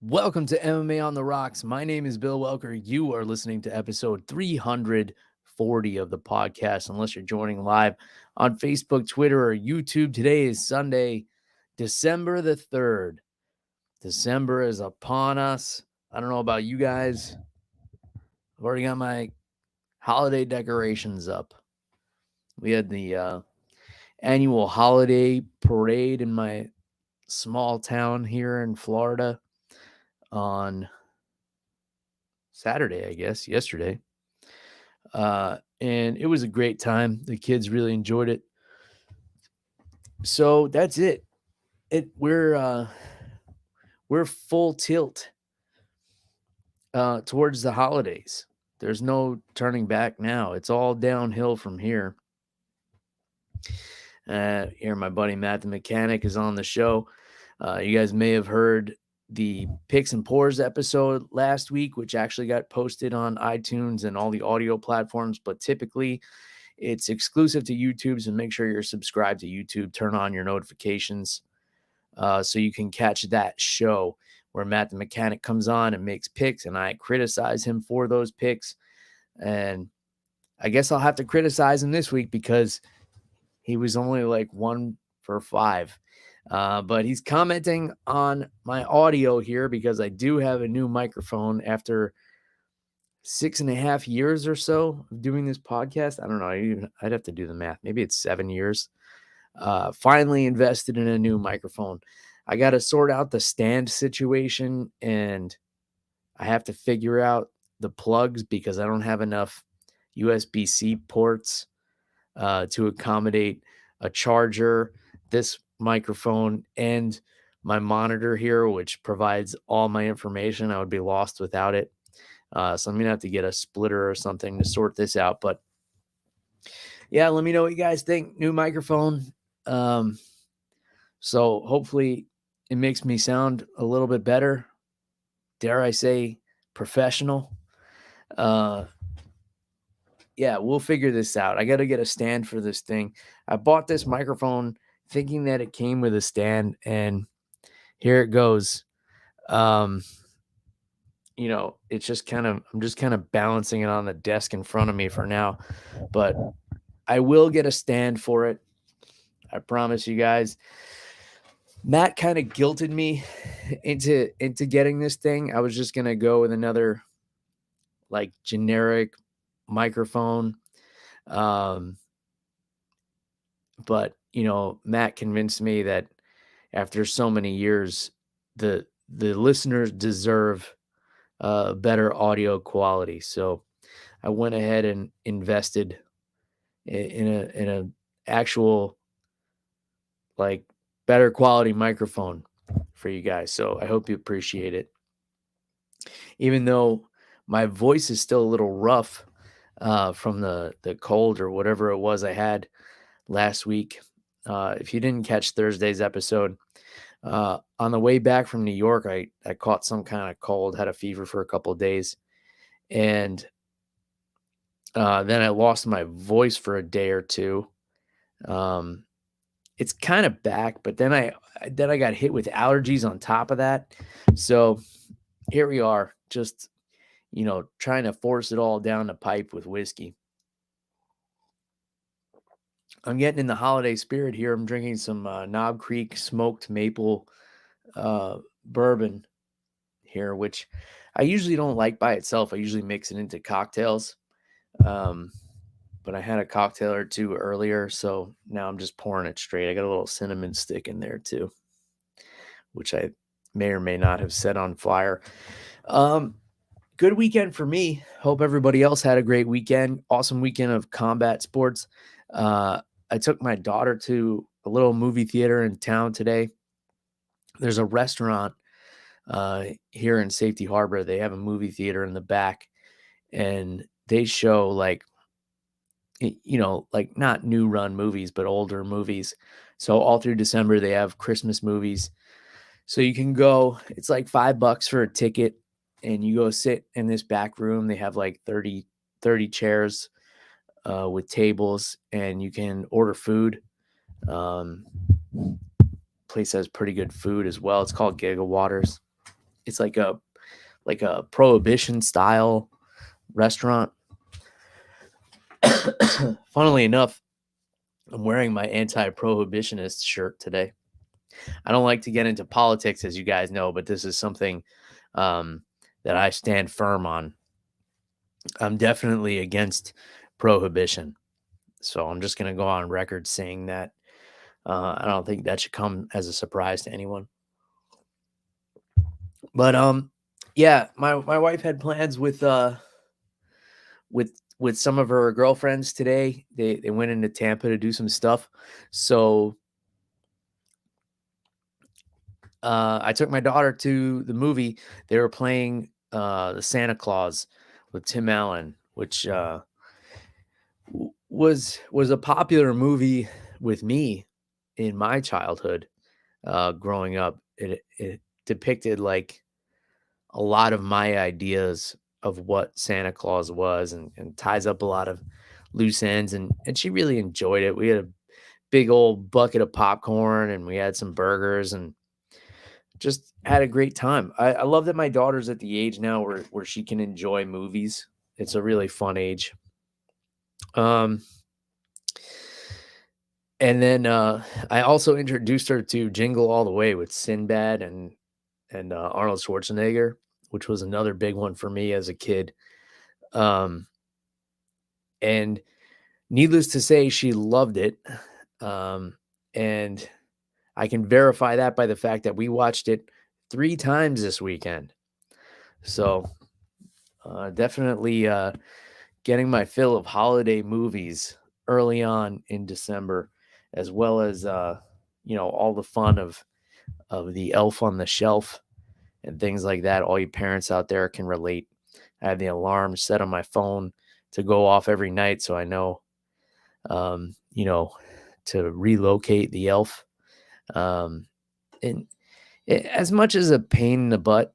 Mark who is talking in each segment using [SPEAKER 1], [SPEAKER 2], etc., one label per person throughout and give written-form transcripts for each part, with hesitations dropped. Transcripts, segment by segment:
[SPEAKER 1] Welcome to MMA on the Rocks. My name is Bill Welker. You are listening to episode 340 of the podcast, unless you're joining live on Facebook, Twitter, or YouTube. Today is Sunday, December the 3rd. December is upon us. I don't know about you guys. I've already got my holiday decorations up. We had the annual holiday parade in my small town here in Florida on Saturday, I guess, yesterday. And it was a great time. The kids really enjoyed it. So that's it. We're full tilt towards the holidays. There's no turning back now. It's all downhill from here. Here, my buddy Matt the mechanic is on the show. You guys may have heard the Picks and Pours episode last week, which actually got posted on iTunes and all the audio platforms, but typically it's exclusive to YouTube, so make sure you're subscribed to YouTube. Turn on your notifications so you can catch that show where Matt the mechanic comes on and makes picks, and I criticize him for those picks. And I guess I'll have to criticize him this week because he was only like 1 for 5. But he's commenting on my audio here because I do have a new microphone after 6.5 years or so of doing this podcast. I don't know. I'd have to do the math. Maybe it's 7 years. Finally invested in a new microphone. I got to sort out the stand situation, and I have to figure out the plugs because I don't have enough USB-C ports to accommodate a charger, this microphone, and my monitor here, which provides all my information. I would be lost without it. So I'm going to have to get a splitter or something to sort this out. But yeah, let me know what you guys think. New microphone. So hopefully it makes me sound a little bit better. Dare I say professional? Yeah, we'll figure this out. I got to get a stand for this thing. I bought this microphone thinking that it came with a stand, and here it goes. It's just I'm just kind of balancing it on the desk in front of me for now, but I will get a stand for it. I promise you guys. Matt kind of guilted me into getting this thing. I was just going to go with another like generic microphone. But Matt convinced me that after so many years, the listeners deserve better audio quality. So I went ahead and invested in a actual like better quality microphone for you guys. So I hope you appreciate it. Even though my voice is still a little rough from the cold or whatever it was I had last week. If you didn't catch Thursday's episode, on the way back from New York, I caught some kind of cold, had a fever for a couple of days, and then I lost my voice for a day or two. It's kind of back, but then I got hit with allergies on top of that. So here we are, just trying to force it all down the pipe with whiskey. I'm getting in the holiday spirit here. I'm drinking some Knob Creek smoked maple bourbon here, which I usually don't like by itself. I usually mix it into cocktails. But I had a cocktail or two earlier, so now I'm just pouring it straight. I got a little cinnamon stick in there too, which I may or may not have set on fire. Good weekend for me. Hope everybody else had a great weekend. Awesome weekend of combat sports. I took my daughter to a little movie theater in town today. There's a restaurant here in Safety Harbor. They have a movie theater in the back, and they show like not new run movies, but older movies. So all through December, they have Christmas movies. So you can go, it's like $5 for a ticket, and you go sit in this back room. They have like 30 chairs with tables, and you can order food. Place has pretty good food as well. It's called Gigawaters. It's like a prohibition style restaurant. Funnily enough, I'm wearing my anti-prohibitionist shirt today. I don't like to get into politics, as you guys know, but this is something that I stand firm on. I'm definitely against prohibition. So I'm just going to go on record saying that. I don't think that should come as a surprise to anyone. But yeah, my wife had plans with some of her girlfriends today. They went into Tampa to do some stuff. So I took my daughter to the movie. They were playing the Santa Claus with Tim Allen, which was a popular movie with me in my childhood. Growing up, it depicted like a lot of my ideas of what Santa Claus was, and ties up a lot of loose ends, and she really enjoyed it. We had a big old bucket of popcorn, and we had some burgers, and just had a great time. I love that my daughter's at the age now where she can enjoy movies. It's a really fun age. And then I also introduced her to Jingle All the Way with Sinbad and Arnold Schwarzenegger, which was another big one for me as a kid. And needless to say, she loved it. And I can verify that by the fact that we watched it 3 times this weekend. So definitely getting my fill of holiday movies early on in December, as well as all the fun of the Elf on the Shelf and things like that. All you parents out there can relate. I have the alarm set on my phone to go off every night, so I know, to relocate the elf. And as much as a pain in the butt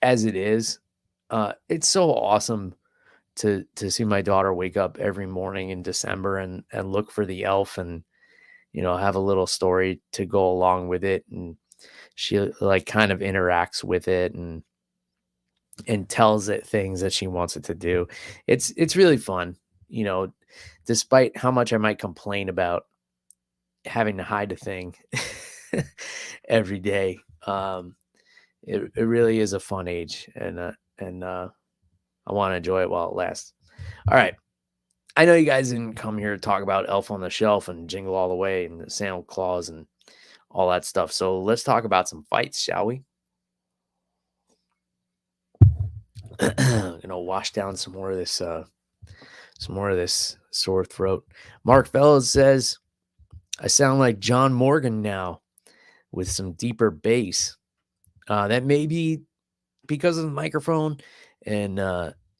[SPEAKER 1] as it is, it's so awesome to see my daughter wake up every morning in December and look for the elf, and have a little story to go along with it, and she like kind of interacts with it and tells it things that she wants it to do. It's really fun, despite how much I might complain about having to hide a thing every day. It really is a fun age, and I want to enjoy it while it lasts. All right. I know you guys didn't come here to talk about Elf on the Shelf and Jingle All the Way and the Santa Claus and all that stuff. So let's talk about some fights, shall we? Wash down some more of this sore throat. Mark Fellows says, I sound like John Morgan now with some deeper bass. That may be because of the microphone, and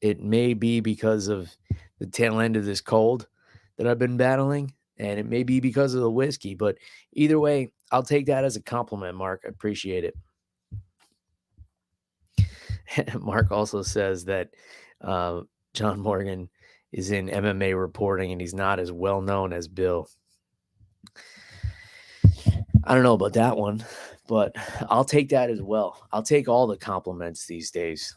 [SPEAKER 1] it may be because of the tail end of this cold that I've been battling, and it may be because of the whiskey, but either way, I'll take that as a compliment, Mark. I appreciate it. Mark also says that John Morgan is in MMA reporting and he's not as well known as Bill. I don't know about that one, but I'll take that as well. I'll take all the compliments these days.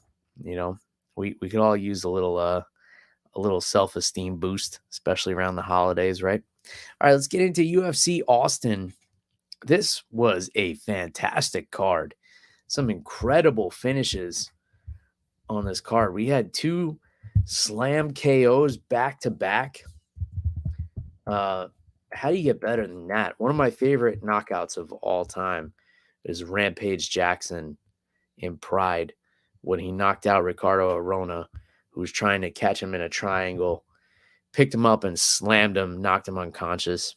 [SPEAKER 1] We could all use a little self-esteem boost, especially around the holidays, right? All right, let's get into UFC Austin. This was a fantastic card. Some incredible finishes on this card. We had 2 slam KOs back to back. How do you get better than that? One of my favorite knockouts of all time is Rampage Jackson in Pride, when he knocked out Ricardo Arona, who was trying to catch him in a triangle, picked him up and slammed him, knocked him unconscious.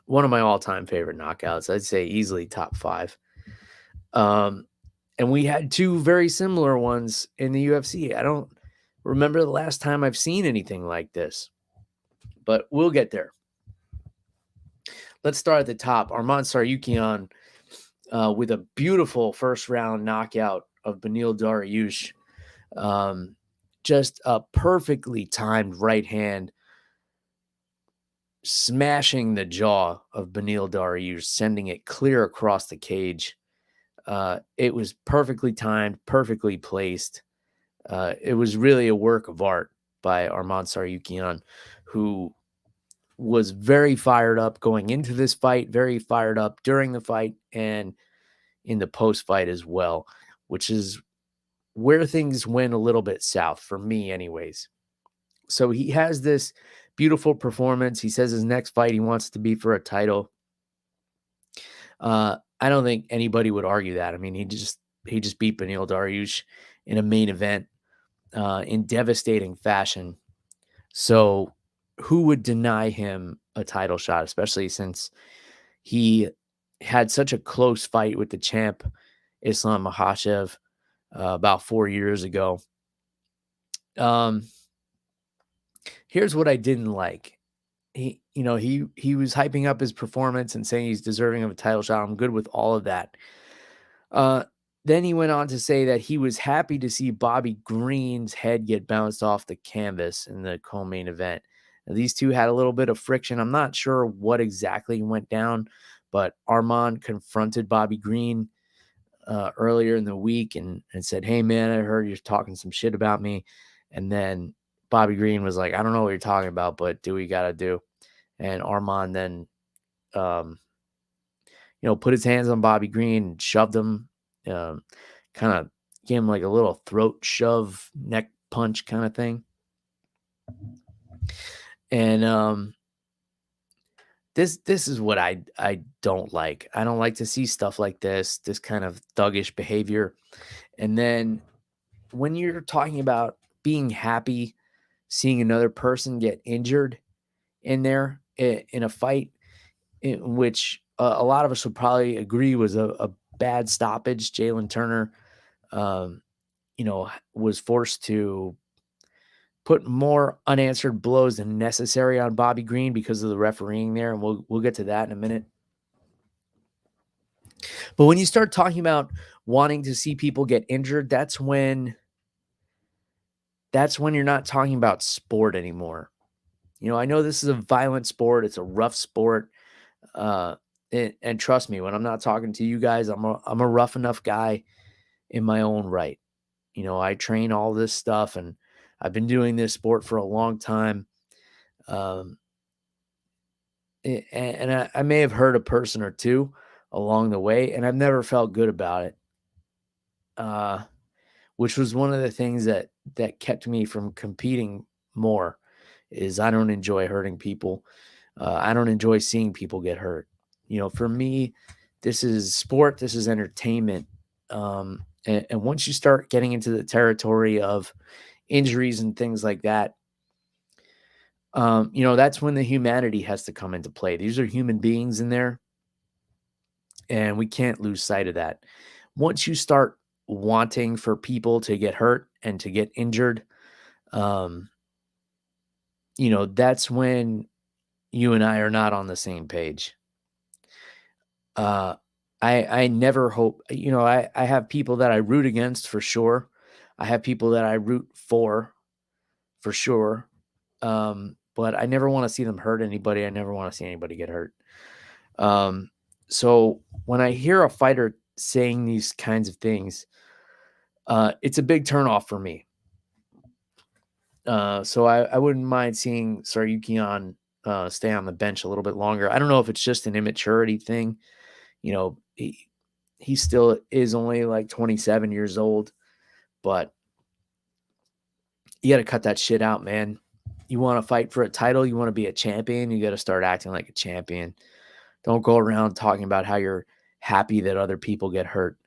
[SPEAKER 1] One of my all-time favorite knockouts. I'd say easily top 5. And we had 2 very similar ones in the UFC. I don't remember the last time I've seen anything like this, but we'll get there. Let's start at the top. Arman Tsarukyan with a beautiful first-round knockout of Beneil Dariush. Just a perfectly timed right hand, smashing the jaw of Beneil Dariush, sending it clear across the cage. It was perfectly timed, perfectly placed. It was really a work of art by Arman Tsarukyan, who was very fired up going into this fight, very fired up during the fight, and in the post-fight as well, which is where things went a little bit south for me anyways. So he has this beautiful performance. He says his next fight he wants to be for a title. I don't think anybody would argue that. I mean, he just beat Beneil Dariush in a main event in devastating fashion. So who would deny him a title shot, especially since he had such a close fight with the champ Islam Makhachev about 4 years ago. Here's what I didn't like. He was hyping up his performance and saying he's deserving of a title shot. I'm good with all of that. Then he went on to say that he was happy to see Bobby Green's head get bounced off the canvas in the co-main event. Now, these two had a little bit of friction. I'm not sure what exactly went down, but Arman confronted Bobby Green earlier in the week and said, "Hey, man, I heard you're talking some shit about me." And then Bobby Green was like, "I don't know what you're talking about, but do what you got to do." And Arman then, put his hands on Bobby Green and shoved him, kind of gave him like a little throat shove, neck punch kind of thing. And this is what I don't like. I don't like to see stuff like this kind of thuggish behavior. And then when you're talking about being happy, seeing another person get injured in there in a fight, in which a lot of us would probably agree was a bad stoppage. Jalen Turner, was forced to put more unanswered blows than necessary on Bobby Green because of the refereeing there, and we'll get to that in a minute. But when you start talking about wanting to see people get injured, that's when you're not talking about sport anymore. I know this is a violent sport. It's a rough sport. And trust me, when I'm not talking to you guys, I'm a rough enough guy in my own right. I train all this stuff and I've been doing this sport for a long time. And I may have hurt a person or two along the way, and I've never felt good about it. Which was one of the things that kept me from competing more, is I don't enjoy hurting people. I don't enjoy seeing people get hurt. For me, this is sport. This is entertainment. And once you start getting into the territory of injuries and things like that, that's when the humanity has to come into play. These are human beings in there, and we can't lose sight of that. Once you start wanting for people to get hurt and to get injured, that's when you and I are not on the same page. I never hope, I have people that I root against for sure. I have people that I root for sure. But I never want to see them hurt anybody. I never want to see anybody get hurt. So when I hear a fighter saying these kinds of things, it's a big turnoff for me. So I wouldn't mind seeing Tsarukyan stay on the bench a little bit longer. I don't know if it's just an immaturity thing. He still is only like 27 years old, but you got to cut that shit out, man. You want to fight for a title, you want to be a champion, you got to start acting like a champion. Don't go around talking about how you're happy that other people get hurt.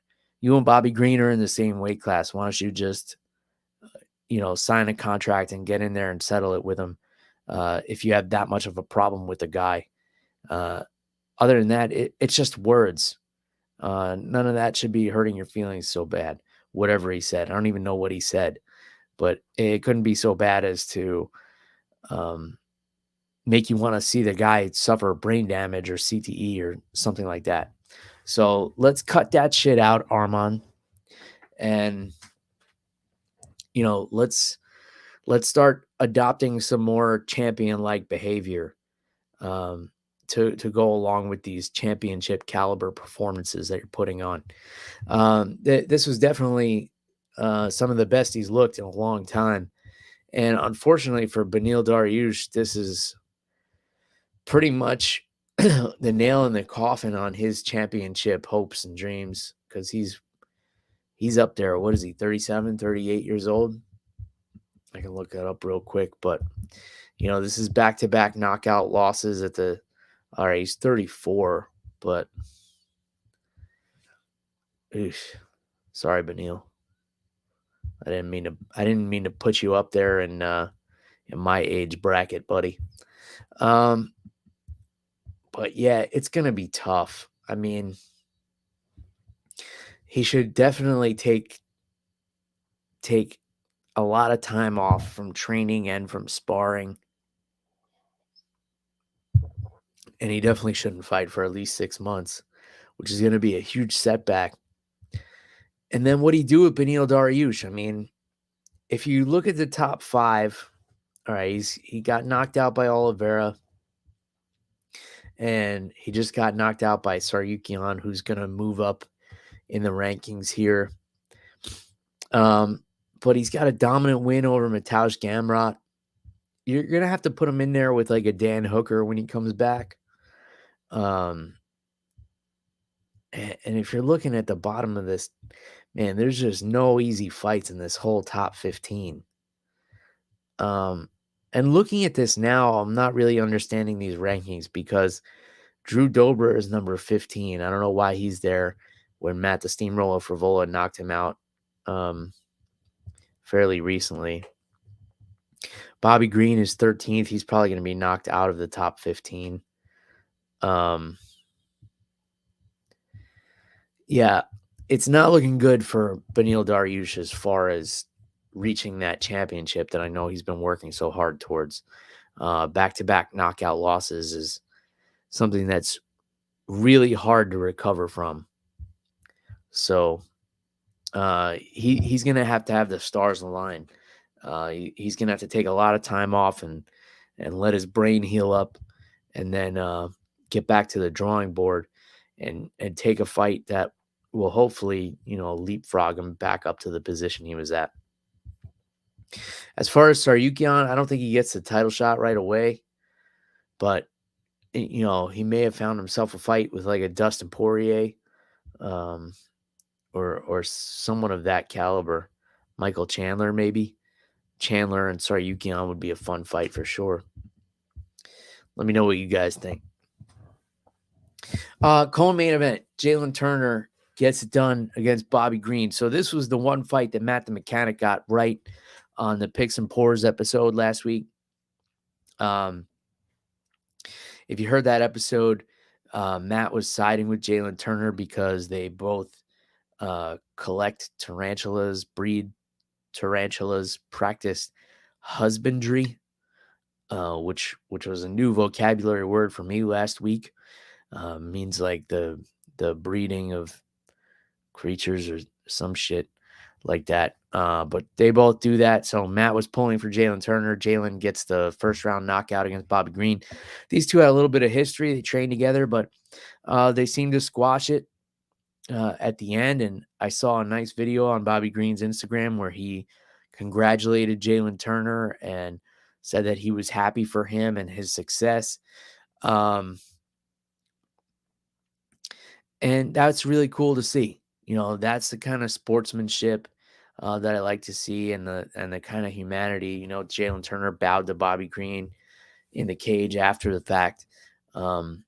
[SPEAKER 1] You and Bobby Green are in the same weight class. Why don't you just, sign a contract and get in there and settle it with him if you have that much of a problem with the guy. Other than that, it's just words. None of that should be hurting your feelings so bad. Whatever he said. I don't even know what he said, but it couldn't be so bad as to make you want to see the guy suffer brain damage or CTE or something like that. So let's cut that shit out, Arman. And, let's start adopting some more champion-like behavior. To to go along with these championship caliber performances that you're putting on. This was definitely some of the best he's looked in a long time. And unfortunately for Beneil Dariush, this is pretty much the nail in the coffin on his championship hopes and dreams, because he's up there. What is he, 37, 38 years old? I can look that up real quick, but this is back-to-back knockout losses all right, he's 34, but sorry, Beneil. I didn't mean to put you up there in my age bracket, buddy. But yeah, it's gonna be tough. I mean, he should definitely take a lot of time off from training and from sparring. And he definitely shouldn't fight for at least 6 months, which is going to be a huge setback. And then what do you do with Beneil Dariush? I mean, if you look at the top 5, all right, he got knocked out by Oliveira, and he just got knocked out by Tsarukyan, who's going to move up in the rankings here. But he's got a dominant win over Mateusz Gamrot. You're going to have to put him in there with like a Dan Hooker when he comes back. And if you're looking at the bottom of this, man, there's just no easy fights in this whole top 15. And looking at this now, I'm not really understanding these rankings, because Drew Dober is number 15. I don't know why he's there when Matt the Steamroller Frivola knocked him out fairly recently. Bobby Green is 13th. He's probably going to be knocked out of the top 15. Yeah, it's not looking good for Beneil Dariush as far as reaching that championship that I know he's been working so hard towards. Back-to-back knockout losses is something that's really hard to recover from. So he's going to have the stars align. He's going to have to take a lot of time off and let his brain heal up, and then get back to the drawing board and take a fight that will hopefully, leapfrog him back up to the position he was at. As far as Tsarukyan, I don't think he gets the title shot right away, but he may have found himself a fight with like a Dustin Poirier, or someone of that caliber. Michael Chandler, maybe. Chandler and Tsarukyan would be a fun fight for sure. Let me know what you guys think. Co-main event, Jalen Turner gets it done against Bobby Green. So this was the one fight that Matt the Mechanic got right on the Picks and Pours episode last week. If you heard that episode, Matt was siding with Jalen Turner because they both collect tarantulas, breed tarantulas, practice husbandry, which was a new vocabulary word for me last week. Means like the breeding of creatures or some shit like that. But they both do that. So Matt was pulling for Jalen Turner. Jalen gets the first round knockout against Bobby Green. These two had a little bit of history. They trained together, but they seemed to squash it at the end. And I saw a nice video on Bobby Green's Instagram where he congratulated Jalen Turner and said that he was happy for him and his success. And that's really cool to see. That's the kind of sportsmanship that I like to see, and the kind of humanity. Jalen Turner bowed to Bobby Green in the cage after the fact. And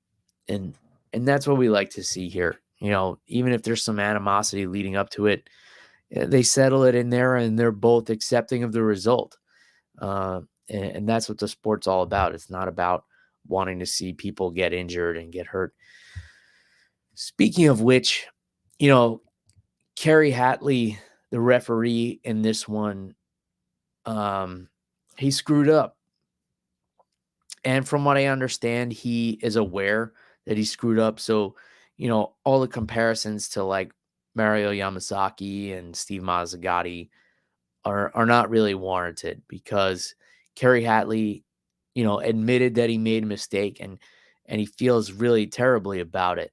[SPEAKER 1] that's what we like to see here. Even if there's some animosity leading up to it, they settle it in there and they're both accepting of the result. And that's what the sport's all about. It's not about wanting to see people get injured and get hurt. Speaking of which, Kerry Hatley, the referee in this one, he screwed up. And from what I understand, he is aware that he screwed up. So, all the comparisons to like Mario Yamasaki and Steve Mazzagatti are not really warranted, because Kerry Hatley, admitted that he made a mistake. and he feels really terribly about it.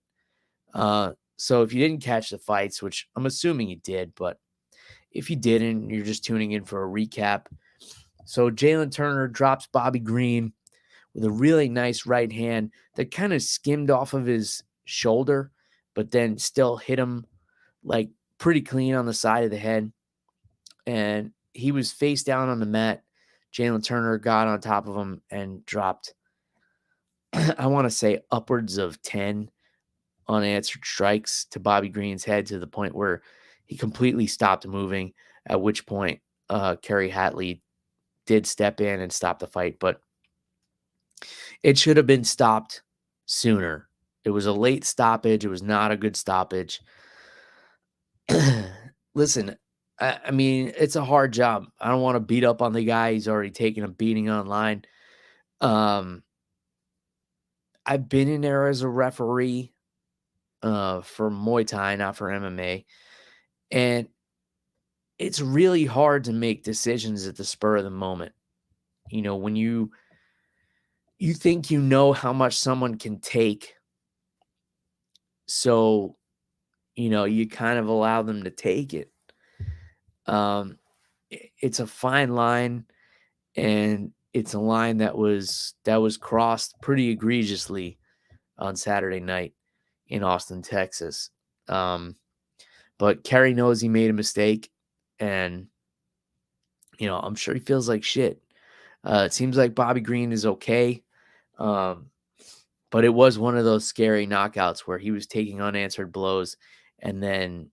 [SPEAKER 1] So if you didn't catch the fights, which I'm assuming you did, but if you didn't, you're just tuning in for a recap. So Jalen Turner drops Bobby Green with a really nice right hand that kind of skimmed off of his shoulder, but then still hit him like pretty clean on the side of the head. And he was face down on the mat. Jalen Turner got on top of him and dropped, I want to say, upwards of 10 unanswered strikes to Bobby Green's head, to the point where he completely stopped moving, at which point Kerry Hatley did step in and stop the fight. But it should have been stopped sooner. It was a late stoppage. It was not a good stoppage. Listen, I mean, it's a hard job. I don't want to beat up on the guy. He's already taken a beating online. I've been in there as a referee for Muay Thai, not for MMA. And it's really hard to make decisions at the spur of the moment. You know, when you think you know how much someone can take, so, you know, you kind of allow them to take it. It's a fine line, and it's a line that was crossed pretty egregiously on Saturday night in Austin, Texas. But Kerry knows he made a mistake, and, you know, I'm sure he feels like shit. It seems like Bobby Green is okay. But it was one of those scary knockouts where he was taking unanswered blows, and then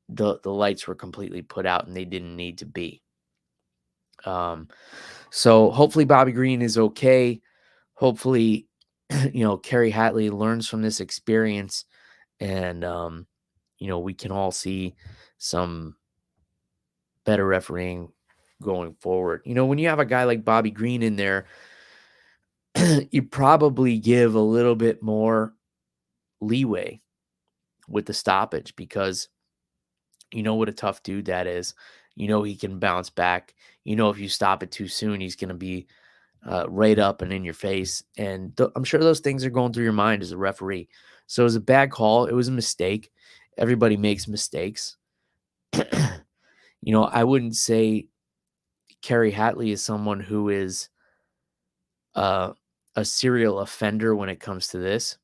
[SPEAKER 1] the lights were completely put out, and they didn't need to be. So hopefully Bobby Green is okay. Hopefully, you know, Kerry Hatley learns from this experience, and, you know, we can all see some better refereeing going forward. You know, when you have a guy like Bobby Green in there, you probably give a little bit more leeway with the stoppage, because you know what a tough dude that is. You know he can bounce back. You know if you stop it too soon, he's going to be right up and in your face. And I'm sure those things are going through your mind as a referee. So it was a bad call. It was a mistake. Everybody makes mistakes. You know, I wouldn't say Kerry Hatley is someone who is a serial offender when it comes to this.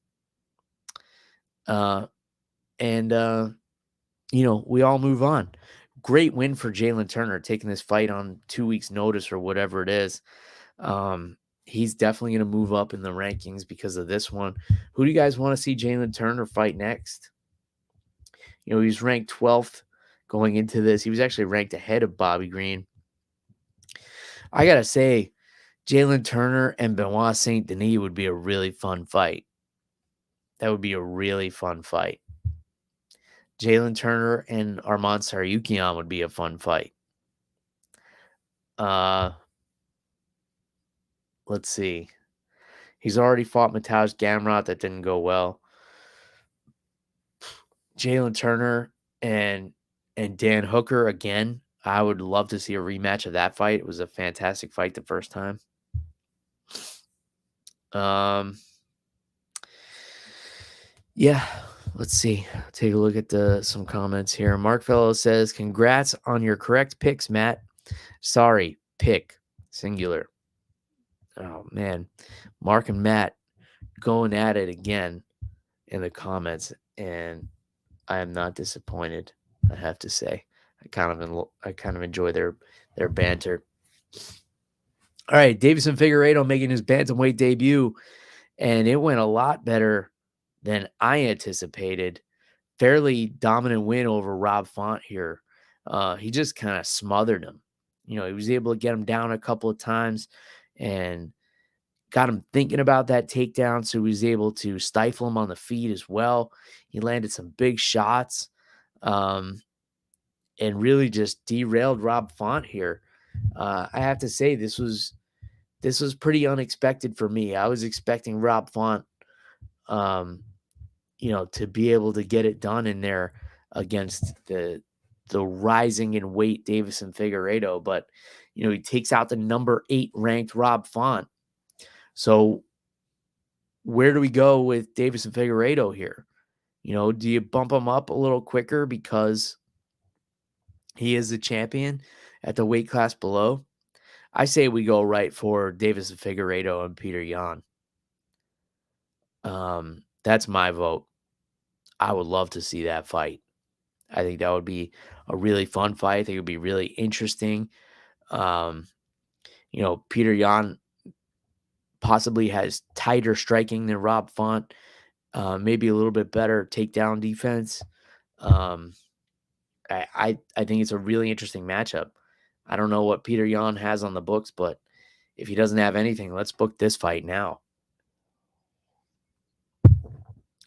[SPEAKER 1] And you know, we all move on. Great win for Jalen Turner, taking this fight on 2 weeks' notice or whatever it is. He's definitely going to move up in the rankings because of this one. Who do you guys want to see Jalen Turner fight next? You know, he's ranked 12th going into this. He was actually ranked ahead of Bobby Green. I got to say, Jalen Turner and Benoit Saint Denis would be a really fun fight. That would be a really fun fight. Jalen Turner and Arman Tsarukyan would be a fun fight. Let's see. He's already fought Mateusz Gamrot. That didn't go well. Jalen Turner and Dan Hooker again. I would love to see a rematch of that fight. It was a fantastic fight the first time. Yeah, let's see. Take a look at some comments here. Mark Fellow says, "Congrats on your correct picks, Matt. Sorry, pick singular." Oh man, Mark and Matt going at it again in the comments, and I am not disappointed. I have to say, I kind of enjoy their banter. All right, Davison Figueiredo making his bantamweight debut, and it went a lot better than I anticipated. Fairly dominant win over Rob Font here. He just kind of smothered him. You know, he was able to get him down a couple of times and got him thinking about that takedown, so he was able to stifle him on the feet as well. He landed some big shots, and really just derailed Rob Font here. I have to say, this was pretty unexpected for me. I was expecting Rob Font, you know, to be able to get it done in there against the rising in weight Davison Figueiredo, but, you know, he takes out the number 8 ranked Rob Font. So where do we go with Davis and Figueiredo here? Do you bump him up a little quicker because he is the champion at the weight class below? I say we go right for Davis and Figueiredo and Peter Yan. That's my vote. I would love to see that fight. I think that would be a really fun fight. I think it would be really interesting. Um, Peter Yan possibly has tighter striking than Rob Font, maybe a little bit better takedown defense. I think it's a really interesting matchup. I don't know what Peter Yan has on the books, but if he doesn't have anything, let's book this fight now.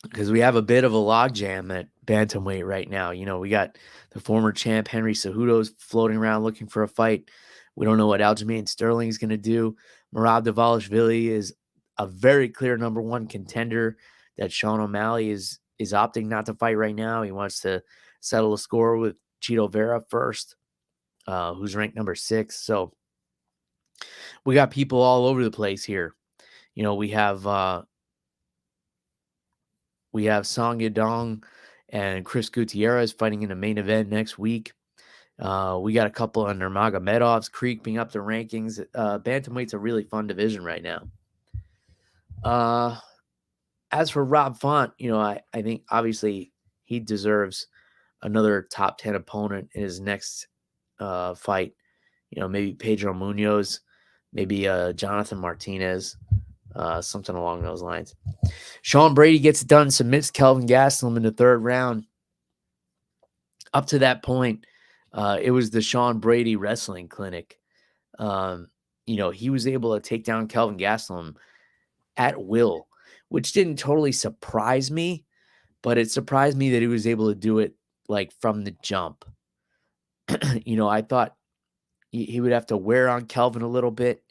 [SPEAKER 1] Because we have a bit of a logjam at bantamweight right now. We got the former champ Henry Cejudo's floating around looking for a fight. We don't know what Aljamain Sterling is going to do. Merab Dvalishvili is a very clear number one contender that Sean O'Malley is opting not to fight right now. He wants to settle a score with Chito Vera first, who's ranked number 6. So we got people all over the place here. We have Song Yadong and Chris Gutierrez fighting in the main event next week. We got a couple under Magomedov's creeping up the rankings. Bantamweight's a really fun division right now. As for Rob Font, I think obviously he deserves another top 10 opponent in his next fight. Maybe Pedro Munoz, maybe Jonathan Martinez, something along those lines. Sean Brady gets it done, submits Kelvin Gastelum in the 3rd round. Up to that point, it was the Sean Brady wrestling clinic. He was able to take down Kelvin Gastelum at will, which didn't totally surprise me, but it surprised me that he was able to do it like from the jump. I thought he would have to wear on Kelvin a little bit,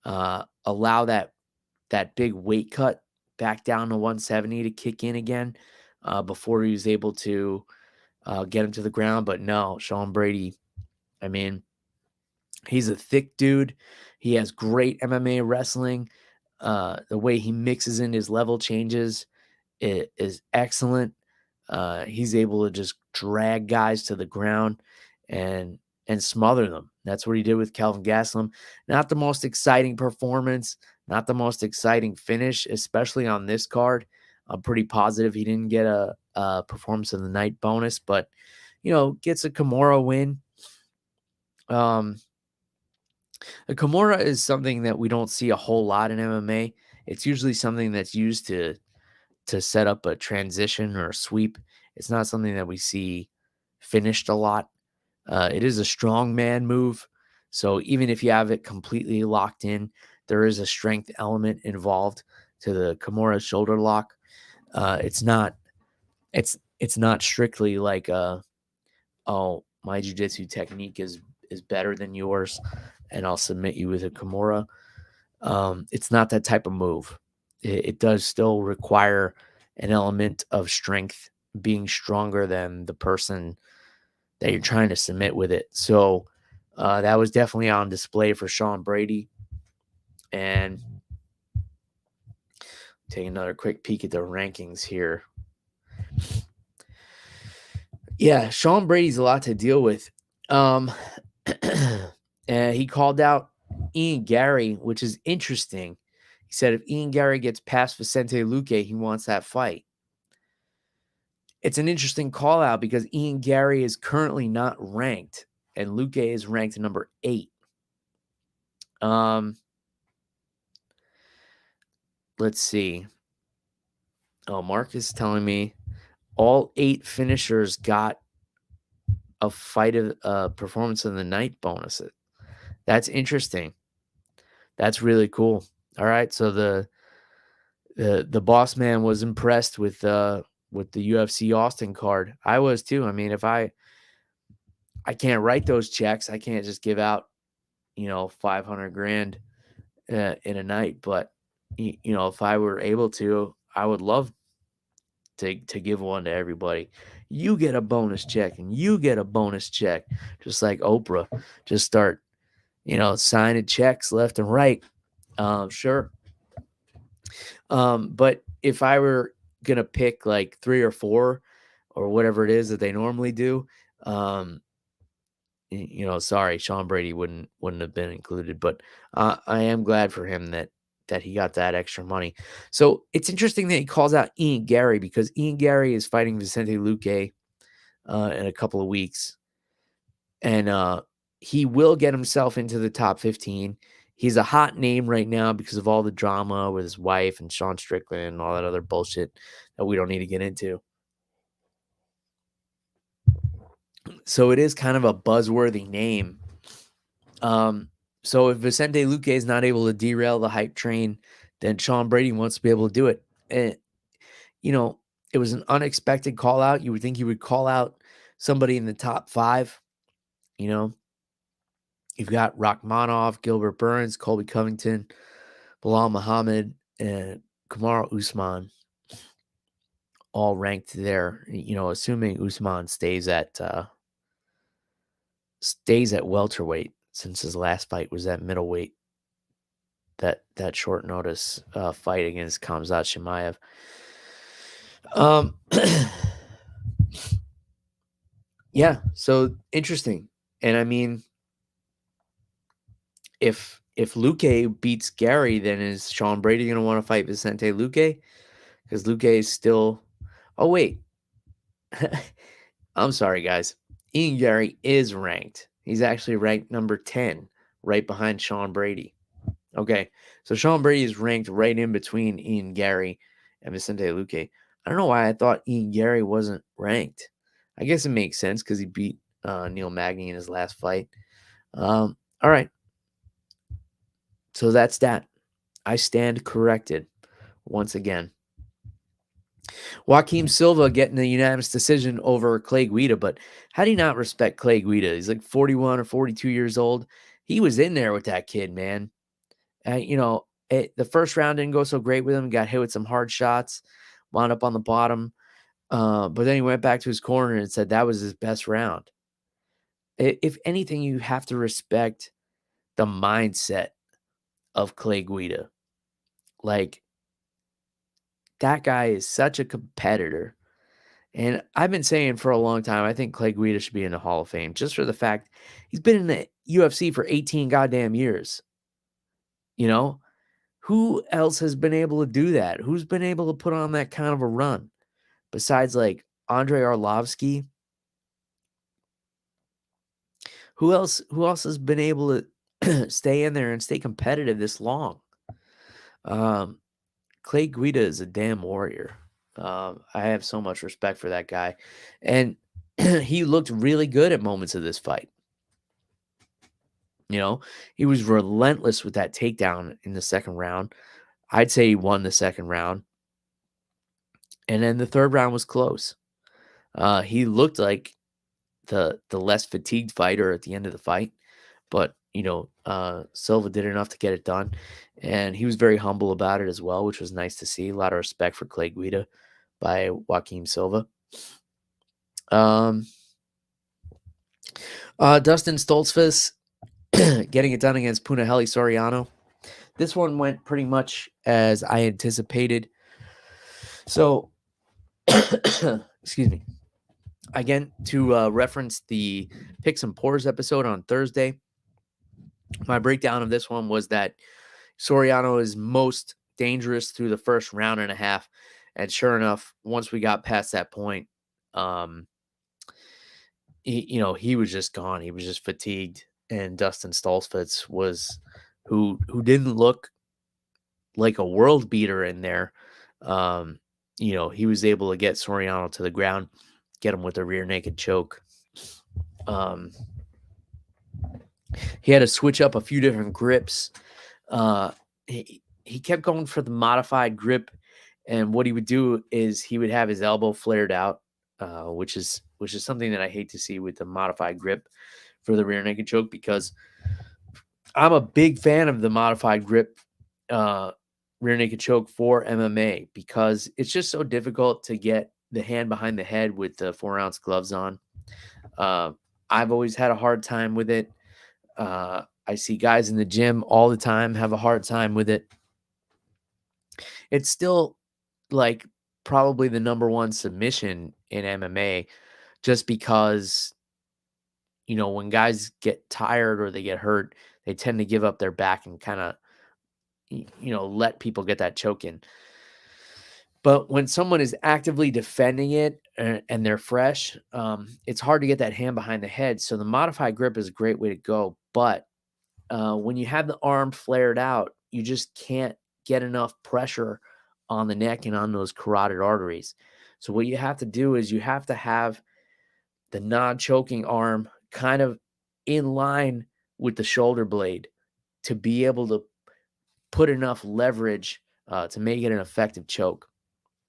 [SPEAKER 1] allow that big weight cut back down to 170 to kick in again before he was able to get him to the ground. But no, Sean Brady, he's a thick dude. He has great MMA wrestling. The way he mixes in his level changes is excellent. He's able to just drag guys to the ground and smother them. That's what he did with Kelvin Gastelum. Not the most exciting performance, not the most exciting finish, especially on this card. I'm pretty positive he didn't get a performance of the night bonus, but gets a Kimura win. The Kimura is something that we don't see a whole lot in MMA. It's usually something that's used to set up a transition or a sweep. It's not something that we see finished a lot. It is a strong man move. So even if you have it completely locked in, there is a strength element involved to the Kimura shoulder lock. It's not strictly like oh, my jiu-jitsu technique is better than yours and I'll submit you with a Kimura. It's not that type of move. It does still require an element of strength, being stronger than the person that you're trying to submit with it. So that was definitely on display for Sean Brady. And take another quick peek at the rankings here. Yeah, Sean Brady's a lot to deal with. And he called out Ian Gary, which is interesting. He said if Ian Gary gets past Vicente Luque, he wants that fight. It's an interesting call out because Ian Gary is currently not ranked, and Luque is ranked number 8. Let's see. Oh, Mark is telling me all 8 finishers got a fight of performance of the night bonuses. That's interesting. That's really cool. All right, so the boss man was impressed with the UFC Austin card. I was too. If I can't write those checks, I can't just give out, $500,000 in a night. But if I were able to, I would love to give one to everybody. You get a bonus check and you get a bonus check, just like Oprah. Just start, signing checks left and right. Sure. But if I were gonna pick like 3 or 4 or whatever it is that they normally do, sorry, Sean Brady wouldn't have been included, but I am glad for him that he got that extra money. So it's interesting that he calls out Ian Gary because Ian Gary is fighting Vicente Luque in a couple of weeks, and he will get himself into the top 15. He's a hot name right now because of all the drama with his wife and Sean Strickland and all that other bullshit that we don't need to get into. So it is kind of a buzzworthy name. So if Vicente Luque is not able to derail the hype train, then Sean Brady wants to be able to do it. And, it was an unexpected call out. You would think he would call out somebody in the top 5. You've got Rachmanov, Gilbert Burns, Colby Covington, Bilal Muhammad, and Kamaru Usman all ranked there, assuming Usman stays at welterweight since his last fight was at middleweight. That short notice fight against Khamzat Chimaev. Yeah, so interesting. And I mean, if Luque beats Gary, then is Sean Brady going to want to fight Vicente Luque? Because Luque is still... Oh, wait. I'm sorry, guys. Ian Gary is ranked. He's actually ranked number 10, right behind Sean Brady. Okay, so Sean Brady is ranked right in between Ian Gary and Vicente Luque. I don't know why I thought Ian Gary wasn't ranked. I guess it makes sense because he beat Neil Magny in his last fight. All right. So that's that. I stand corrected once again. Joaquim Silva getting a unanimous decision over Clay Guida, but how do you not respect Clay Guida? He's like 41 or 42 years old. He was in there with that kid, man. The first round didn't go so great with him. Got hit with some hard shots, wound up on the bottom. But then he went back to his corner and said that was his best round. If anything, you have to respect the mindset of Clay Guida. Like, that guy is such a competitor. And I've been saying for a long time, I think Clay Guida should be in the Hall of Fame just for the fact he's been in the UFC for 18 goddamn years. Who else has been able to do that? Who's been able to put on that kind of a run besides like Andrei Arlovsky? Who else has been able to stay in there and stay competitive this long? Clay Guida is a damn warrior. I have so much respect for that guy. And he looked really good at moments of this fight. He was relentless with that takedown in the second round. I'd say he won the second round. And then the third round was close. He looked like the less fatigued fighter at the end of the fight. But, Silva did enough to get it done. And he was very humble about it as well, which was nice to see. A lot of respect for Clay Guida by Joaquim Silva. Dustin Stoltzfus getting it done against Punahele Soriano. This one went pretty much as I anticipated. So, excuse me. Again, to reference the Picks and Pours episode on Thursday, my breakdown of this one was that Soriano is most dangerous through the first round and a half. And sure enough, once we got past that point, he was just gone. He was just fatigued. And Dustin Stoltzfus was who didn't look like a world beater in there. He was able to get Soriano to the ground, get him with a rear naked choke. He had to switch up a few different grips. He kept going for the modified grip, and what he would do is he would have his elbow flared out, which is something that I hate to see with the modified grip for the rear naked choke, because I'm a big fan of the modified grip rear naked choke for MMA, because it's just so difficult to get the hand behind the head with the 4-ounce gloves on. I've always had a hard time with it. I see guys in the gym all the time have a hard time with it. It's still like probably the number one submission in MMA just because, when guys get tired or they get hurt, they tend to give up their back and kind of, let people get that choke in. But when someone is actively defending it and they're fresh, it's hard to get that hand behind the head. So the modified grip is a great way to go. But when you have the arm flared out, you just can't get enough pressure on the neck and on those carotid arteries. So what you have to do is you have to have the non-choking arm kind of in line with the shoulder blade to be able to put enough leverage to make it an effective choke.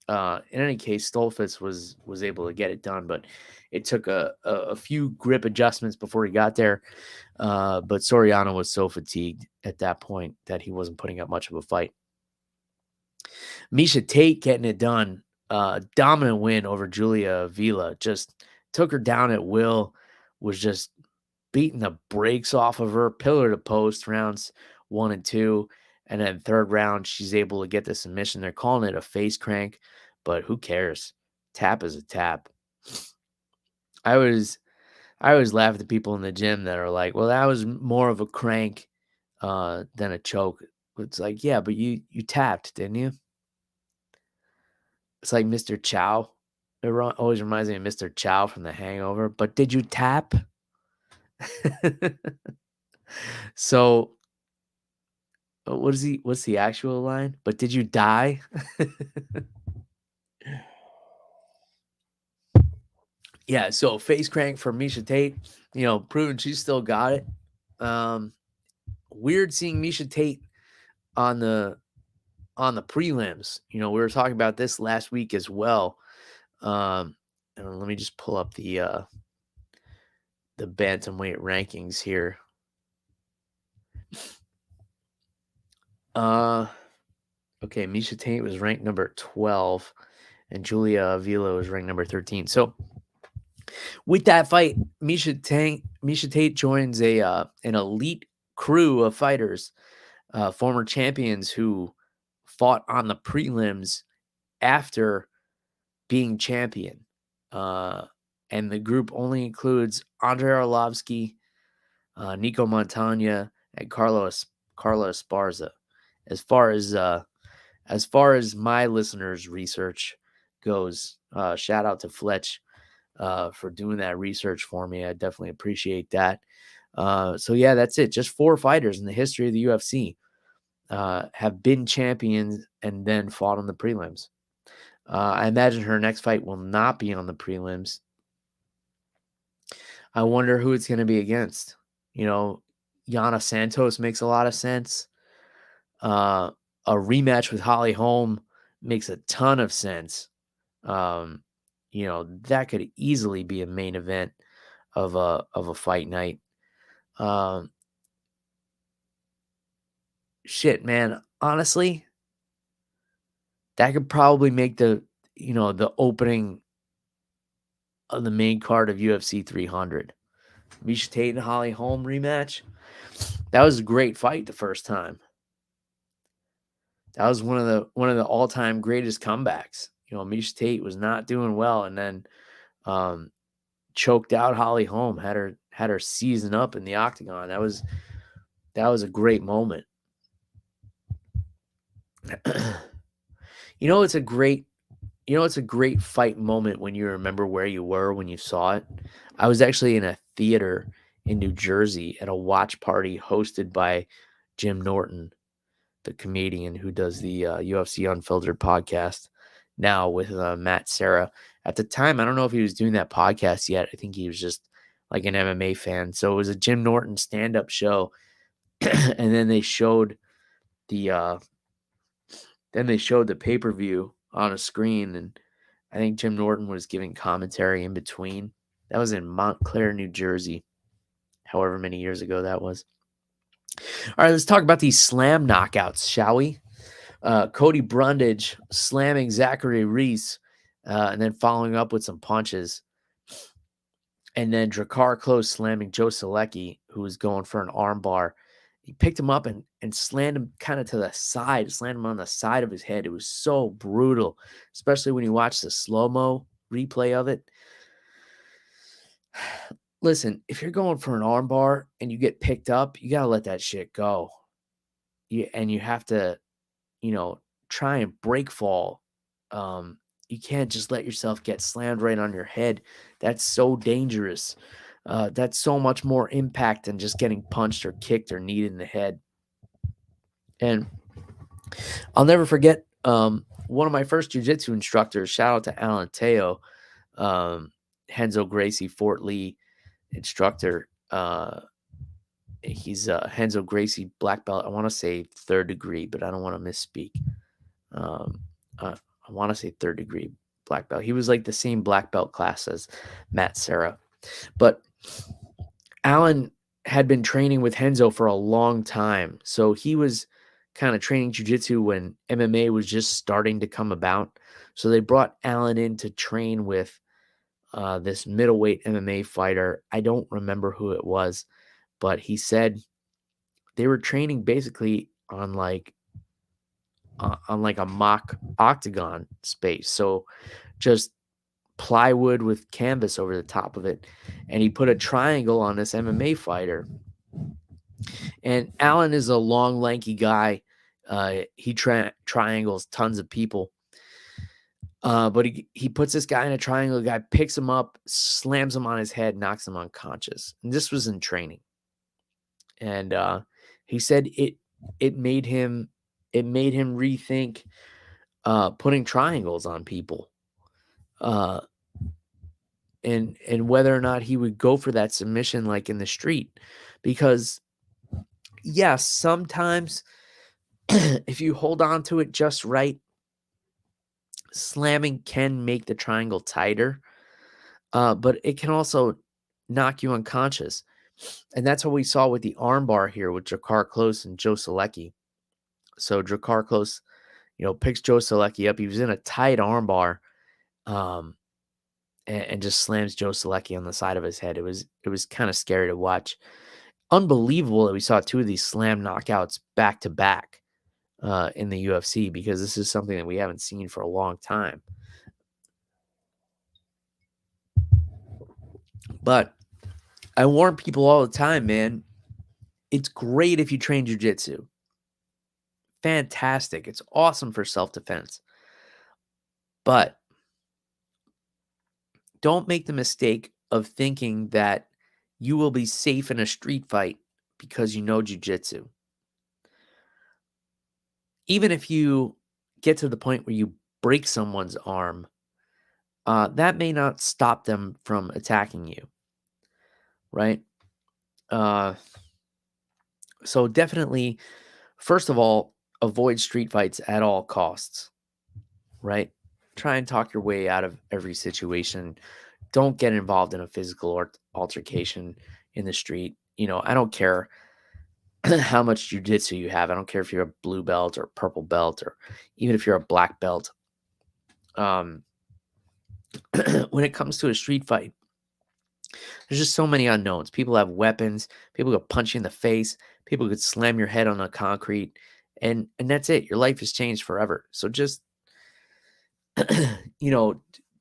[SPEAKER 1] In any case, Stolfitz was able to get it done, but it took a few grip adjustments before he got there. But Soriano was so fatigued at that point that he wasn't putting up much of a fight. Miesha Tate getting it done. Dominant win over Julia Avila. Just took her down at will. Was just beating the brakes off of her. Pillar to post rounds 1 and 2. And then third round, she's able to get the submission. They're calling it a face crank, but who cares? Tap is a tap. I always laugh at the people in the gym that are like, well, that was more of a crank than a choke. It's like, yeah, but you tapped, didn't you? It's like Mr. Chow. It always reminds me of Mr. Chow from The Hangover. But did you tap? So what's the actual line? But did you die? Yeah, so face crank for Miesha Tate, proving she's still got it. Weird seeing Miesha Tate on the prelims. We were talking about this last week as well. And let me just pull up the bantamweight rankings here. Okay, Miesha Tate was ranked number 12, and Julia Avila was ranked number 13. So with that fight, Miesha Tate joins an elite crew of fighters, former champions who fought on the prelims after being champion. And the group only includes Andrei Arlovsky, Nico Montana, and Carla Esparza. As far as my listeners' research goes, shout out to Fletch for doing that research for me. I definitely appreciate that. So yeah, that's it. Just 4 fighters in the history of the UFC have been champions and then fought on the prelims. I imagine her next fight will not be on the prelims. I wonder who it's going to be against. Yana Santos makes a lot of sense. A rematch with Holly Holm makes a ton of sense. That could easily be a main event of a fight night. Shit, man. Honestly, that could probably make the opening of the main card of UFC 300. Miesha Tate and Holly Holm rematch. That was a great fight the first time. That was one of the all-time greatest comebacks. Miesha Tate was not doing well, and then choked out Holly Holm, had her season up in the octagon. That was a great moment. It's a great fight moment when you remember where you were when you saw it. I was actually in a theater in New Jersey at a watch party hosted by Jim Norton, the comedian who does the UFC Unfiltered podcast now with Matt Serra. At the time, I don't know if he was doing that podcast yet. I think he was just like an MMA fan. So it was a Jim Norton stand-up show. And then they showed the pay-per-view on a screen, and I think Jim Norton was giving commentary in between. That was in Montclair, New Jersey, however many years ago that was. All right, let's talk about these slam knockouts, shall we? Cody Brundage slamming Zachary Reese, and then following up with some punches. And then Drakkar Klose slamming Joe Selecki, who was going for an armbar. He picked him up and and slammed him kind of to the side, slammed him on the side of his head. It was so brutal, especially when you watch the slow-mo replay of it. Listen, if you're going for an armbar and you get picked up, you got to let that shit go. And you have to, try and break fall. You can't just let yourself get slammed right on your head. That's so dangerous. That's so much more impact than just getting punched or kicked or kneed in the head. And I'll never forget one of my first jiu-jitsu instructors, shout out to Alan Teo, Henzo Gracie Fort Lee instructor. He's Henzo Gracie black belt. I want to say 3rd degree, but I don't want to misspeak. I want to say 3rd degree black belt. He was like the same black belt class as Matt Serra. But Alan had been training with Henzo for a long time. So he was kind of training jiu-jitsu when MMA was just starting to come about. So they brought Alan in to train with this middleweight MMA fighter. I don't remember who it was, but he said they were training basically on like a mock octagon space. So just plywood with canvas over the top of it. And he put a triangle on this MMA fighter. And Alan is a long, lanky guy. He triangles tons of people. But he puts this guy in a triangle. The guy picks him up, slams him on his head, knocks him unconscious. And this was in training. And he said it made him rethink putting triangles on people. And whether or not he would go for that submission like in the street. Because yes, sometimes if you hold on to it just right, slamming can make the triangle tighter, but it can also knock you unconscious. And that's what we saw with the armbar here with Drakkar Klose and Joe Selecki. So Drakkar Klose, picks Joe Selecki up. He was in a tight armbar, and just slams Joe Selecki on the side of his head. It was kind of scary to watch. Unbelievable that we saw 2 of these slam knockouts back to back in the UFC, because this is something that we haven't seen for a long time. But I warn people all the time, man. It's great if you train jiu-jitsu. Fantastic. It's awesome for self-defense. But don't make the mistake of thinking that you will be safe in a street fight because you know jiu-jitsu. Even if you get to the point where you break someone's arm, that may not stop them from attacking you, right? So definitely, first of all, avoid street fights at all costs, right? Try and talk your way out of every situation. Don't get involved in a physical altercation in the street. I don't care how much jiu-jitsu you have. I don't care if you're a blue belt or purple belt, or even if you're a black belt. When it comes to a street fight, there's just so many unknowns. People have weapons. People could punch you in the face. People could slam your head on the concrete, and that's it. Your life has changed forever. So just,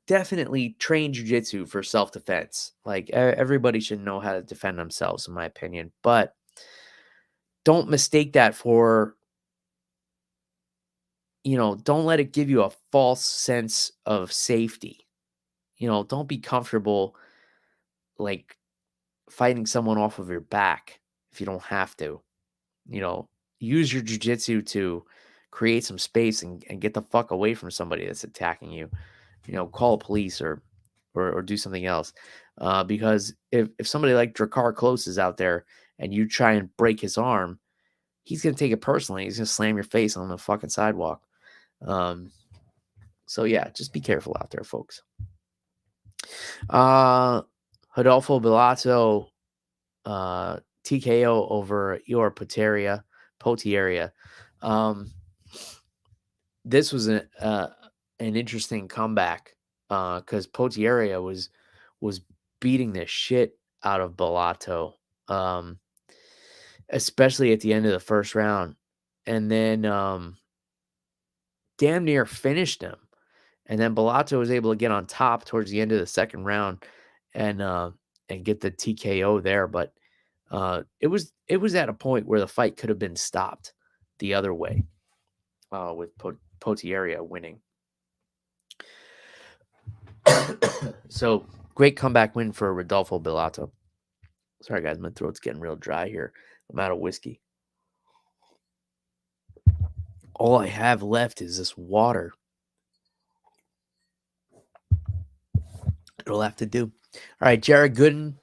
[SPEAKER 1] definitely train jiu-jitsu for self-defense. Like, everybody should know how to defend themselves, in my opinion. But don't mistake that for, don't let it give you a false sense of safety. Don't be comfortable like fighting someone off of your back if you don't have to. Use your jiu-jitsu to create some space and get the fuck away from somebody that's attacking you. Call police or do something else. Because if somebody like Drakkar Klose is out there and you try and break his arm, he's going to take it personally. He's going to slam your face on the fucking sidewalk. So yeah, just be careful out there, folks. Rodolfo Bellato, TKO over Ior Potieria. This was an interesting comeback because Potieria was beating the shit out of Bellato. especially at the end of the first round. And then damn near finished him. And then Bellato was able to get on top towards the end of the second round and get the TKO there. But it was at a point where the fight could have been stopped the other way with Potieria winning. So great comeback win for Rodolfo Bellato. Sorry, guys, my throat's getting real dry here. I'm out of whiskey. All I have left is this water. It'll have to do. All right, Jared Gooden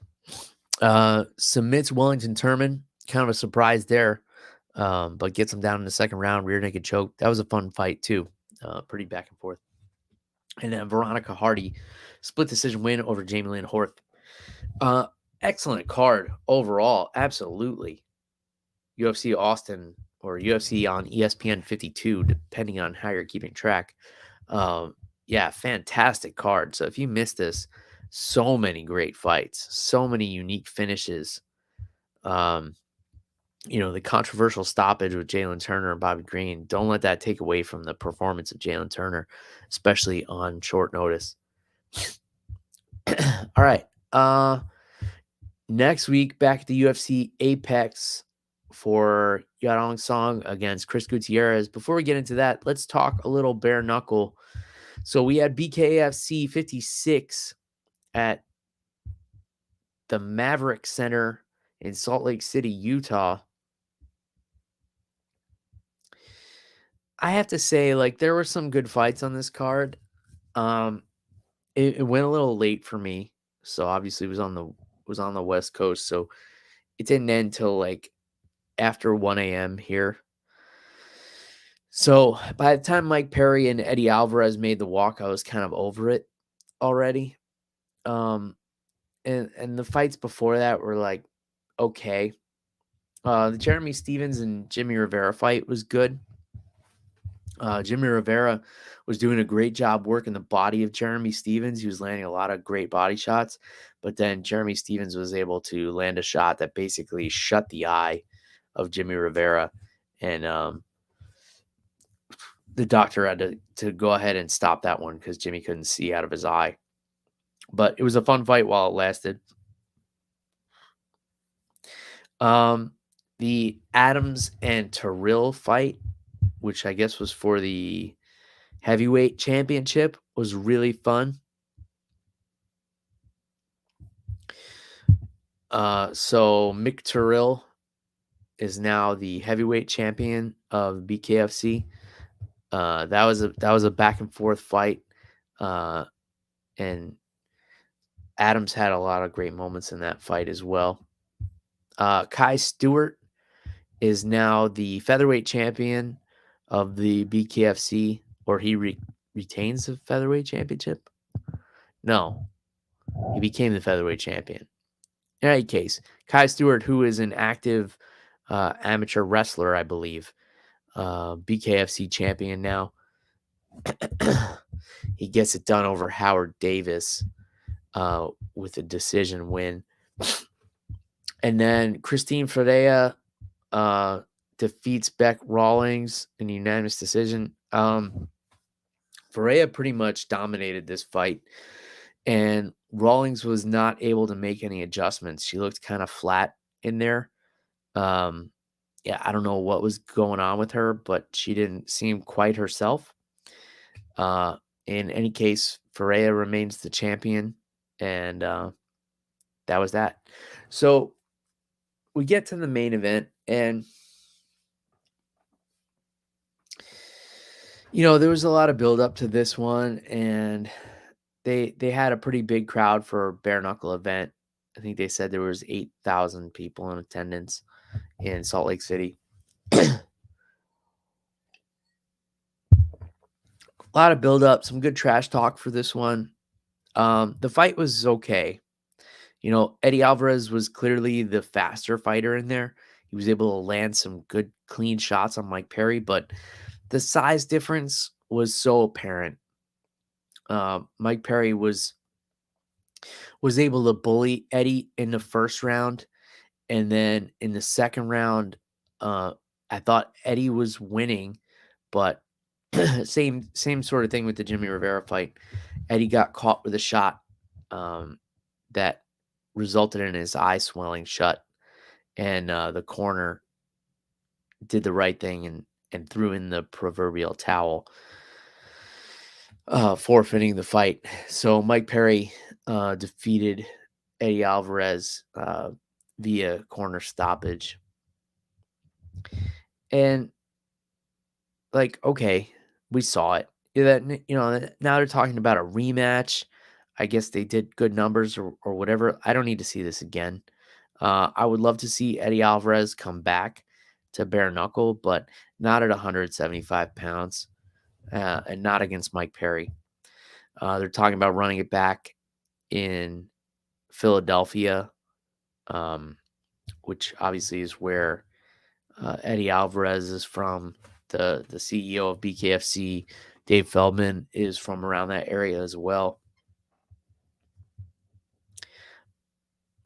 [SPEAKER 1] submits Wellington Turman. Kind of a surprise there, but gets him down in the second round, rear naked choke. That was a fun fight, too. Pretty back and forth. And then Veronica Hardy, split decision win over Jamie Lynn Horth. Excellent card overall, absolutely. UFC Austin or UFC on ESPN 52, depending on how you're keeping track. Yeah, fantastic card. So if you missed this, so many great fights, so many unique finishes. The controversial stoppage with Jalen Turner and Bobby Green, don't let that take away from the performance of Jalen Turner, especially on short notice. All right. Next week, back at the UFC Apex for Yarong Song against Chris Gutierrez. Before we get into that, let's talk a little bare knuckle. So we had BKFC 56 at the Maverick Center in Salt Lake City, Utah. I have to say, there were some good fights on this card. It went a little late for me, so obviously it was on the West Coast, so it didn't end till after 1 a.m. here. So by the time Mike Perry and Eddie Alvarez made the walk, I was kind of over it already. And the fights before that were okay. The Jeremy Stevens and Jimmy Rivera fight was good. Jimmy Rivera was doing a great job working the body of Jeremy Stevens. He was landing a lot of great body shots, but then Jeremy Stevens was able to land a shot that basically shut the eye of Jimmy Rivera, and the doctor had to go ahead and stop that one because Jimmy couldn't see out of his eye. But it was a fun fight while it lasted. The Adams and Terrell fight, which I guess was for the heavyweight championship, was really fun. So Mick Terrell is now the heavyweight champion of BKFC. That was a back and forth fight, and Adams had a lot of great moments in that fight as well. Kai Stewart is now the featherweight champion of the BKFC, or he retains the featherweight championship. No, he became the featherweight champion. In any case, Kai Stewart, who is an active amateur wrestler, I believe, BKFC champion now. He gets it done over Howard Davis with a decision win. And then Christine Ferreira defeats Beck Rawlings in a unanimous decision. Ferreira pretty much dominated this fight, and Rawlings was not able to make any adjustments. She looked kind of flat in there. Yeah, I don't know what was going on with her, but she didn't seem quite herself. In any case, Ferreira remains the champion, and that was that. So we get to the main event, and there was a lot of build up to this one, and they had a pretty big crowd for a bare knuckle event. I think they said there was 8,000 people in attendance in Salt Lake City. A lot of build up, some good trash talk for this one. The fight was okay. Eddie Alvarez was clearly the faster fighter in there. He was able to land some good, clean shots on Mike Perry, but the size difference was so apparent. Mike Perry was able to bully Eddie in the first round, And then in the second round, I thought Eddie was winning, but same sort of thing with the Jimmy Rivera fight. Eddie got caught with a shot that resulted in his eye swelling shut, and the corner did the right thing and threw in the proverbial towel, forfeiting the fight. So Mike Perry defeated Eddie Alvarez via corner stoppage. And like, okay, we saw it. That, now they're talking about a rematch. I guess they did good numbers or whatever. I don't need to see this again. I would love to see Eddie Alvarez come back to bare knuckle, but not at 175 pounds and not against Mike Perry. They're talking about running it back in Philadelphia, which obviously is where Eddie Alvarez is from. The CEO of BKFC, Dave Feldman, is from around that area as well.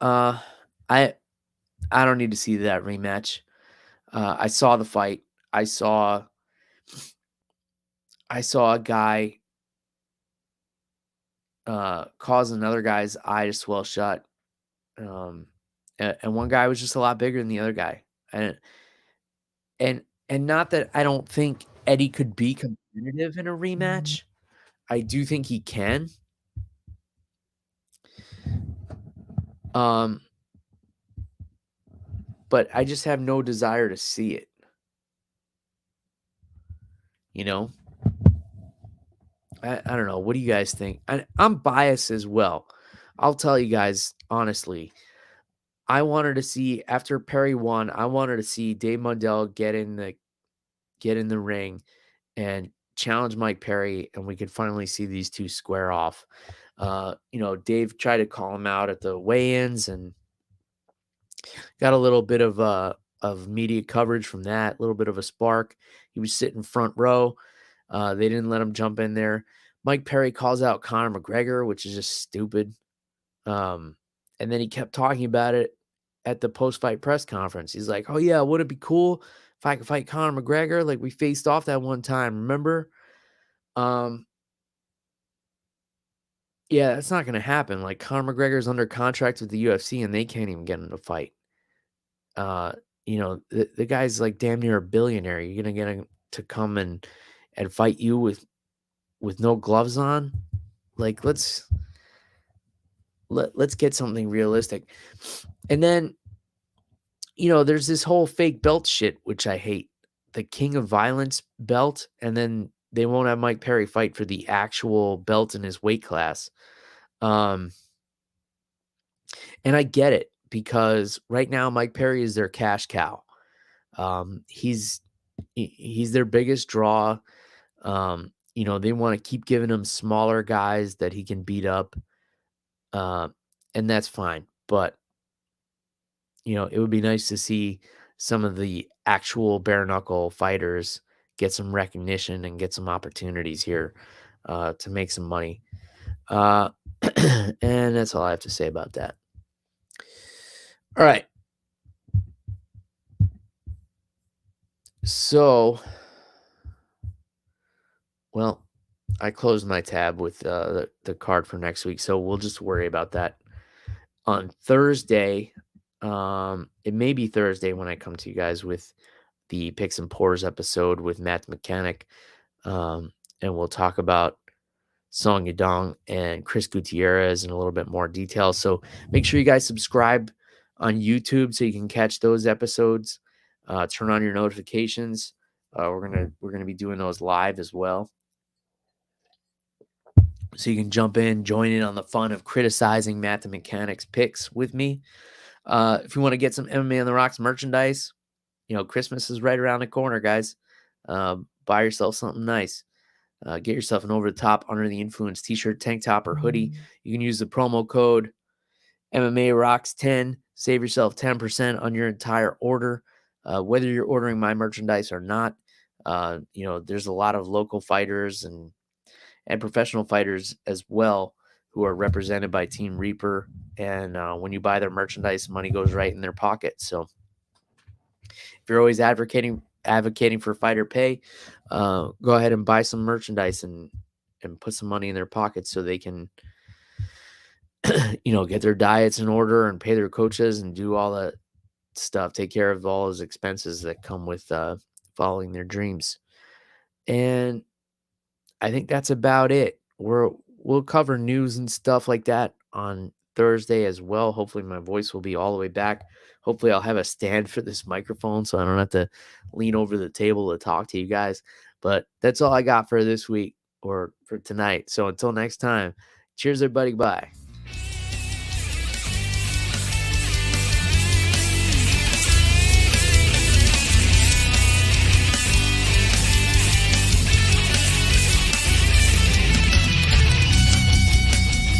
[SPEAKER 1] I don't need to see that rematch. I saw the fight. I saw a guy cause another guy's eye to swell shut. And one guy was just a lot bigger than the other guy. And not that I don't think Eddie could be competitive in a rematch. I do think he can. But I just have no desire to see it. I don't know. What do you guys think? I'm biased as well. I'll tell you guys honestly. I wanted to see, after Perry won, I wanted to see Dave Mundell get in the ring and challenge Mike Perry, and we could finally see these two square off. Dave tried to call him out at the weigh-ins and got a little bit of media coverage from that, a little bit of a spark. He was sitting front row. They didn't let him jump in there. Mike Perry calls out Conor McGregor, which is just stupid. And then he kept talking about it at the post-fight press conference. He's like, "Oh yeah, would it be cool if I could fight Conor McGregor? Like, we faced off that one time, remember?" Yeah, that's not gonna happen. Like, Conor McGregor's under contract with the UFC, and they can't even get him to fight. The guy's like damn near a billionaire. You're gonna get him to come and fight you with no gloves on? Like, let's get something realistic. And then, there's this whole fake belt shit, which I hate. The King of Violence belt, and then they won't have Mike Perry fight for the actual belt in his weight class. And I get it, because right now Mike Perry is their cash cow. He's their biggest draw. They want to keep giving him smaller guys that he can beat up. And that's fine. But, it would be nice to see some of the actual bare knuckle fighters get some recognition and get some opportunities here to make some money. And that's all I have to say about that. All right. So, well, I closed my tab with the card for next week, so we'll just worry about that on Thursday. It may be Thursday when I come to you guys with the Picks and Pours episode with Matt the Mechanic, and we'll talk about Song Yadong and Chris Gutierrez in a little bit more detail. So make sure you guys subscribe on YouTube so you can catch those episodes. Turn on your notifications. We're gonna be doing those live as well, so you can jump in, join in on the fun of criticizing Matt the Mechanic's picks with me. If you want to get some MMA on the Rocks merchandise, Christmas is right around the corner, guys. Buy yourself something nice. Get yourself an over-the-top, Under the Influence t-shirt, tank top, or hoodie. You can use the promo code MMA Rocks 10. Save yourself 10% on your entire order. Whether you're ordering my merchandise or not, there's a lot of local fighters and professional fighters as well who are represented by Team Reaper And when you buy their merchandise, money goes right in their pocket. So if you're always advocating for fighter pay, go ahead and buy some merchandise and put some money in their pockets so they can get their diets in order and pay their coaches and do all that stuff, take care of all those expenses that come with following their dreams. And I think that's about it. We'll cover news and stuff like that on Thursday as well. Hopefully my voice will be all the way back. Hopefully I'll have a stand for this microphone so I don't have to lean over the table to talk to you guys. But that's all I got for this week or for tonight. So until next time, cheers everybody. Bye.